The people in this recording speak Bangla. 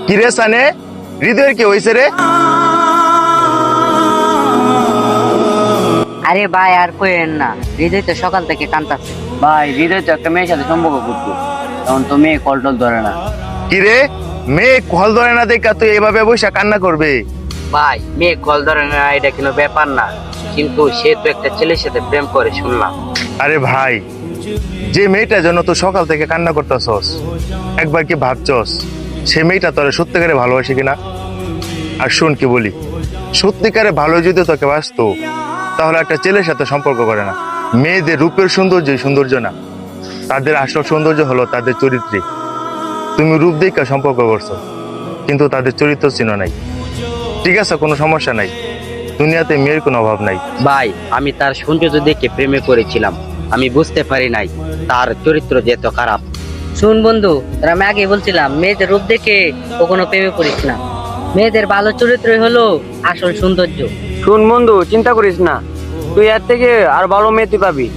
কিরে সানে, হৃদয়ের কি হয়েছে রে? আরে ভাই আর কইেন না, হৃদয় তো সকাল থেকে কান্তাছে। ভাই হৃদয় তো একটা মেয়ের সাথে সম্পর্ক করতো, তখন তো মেয়ে কল টল ধরে না। কিরে, মেয়ে কল ধরে না দেখা তুই এভাবে বসে কান্না করবে? ভাই মেয়ে কল ধরে না এটা কোনো ব্যাপার না, কিন্তু সে তো একটা ছেলের সাথে প্রেম করে শুনলাম। আরে ভাই, যে মেয়েটার জন্য তো সকাল থেকে কান্না করতেছস, একবার কি ভাবছস সে মেয়েটা তোরে সত্যিকারে ভালোবাসে কিনা? আর শুন কি বলি, সত্যিকারে ভালো যদি তোকে বাসতো তাহলে একটা ছেলের সাথে সম্পর্ক করে না। মেয়েদের রূপের সৌন্দর্য না, তাদের আসল সৌন্দর্য হলো তাদের চরিত্রে। তুমি রূপ দেখে সম্পর্ক করছো, কিন্তু তাদের চরিত্র চিহ্ন নাই। ঠিক আছে, কোনো সমস্যা নাই, দুনিয়াতে মেয়ের কোনো অভাব নাই। ভাই আমি তার সৌন্দর্য দেখে প্রেমে পড়েছিলাম, আমি বুঝতে পারি নাই তার চরিত্র যে এত খারাপ। শুন বন্ধু, তোর আমি আগে বলছিলাম মেয়েদের রূপ দেখে কখনো প্রেমে পড়িস না। মেয়েদের ভালো চরিত্রই হলো আসল সৌন্দর্য। শুন বন্ধু, চিন্তা করিস না, তুই এর থেকে আর ভালো মেয়ে তুই পাবি।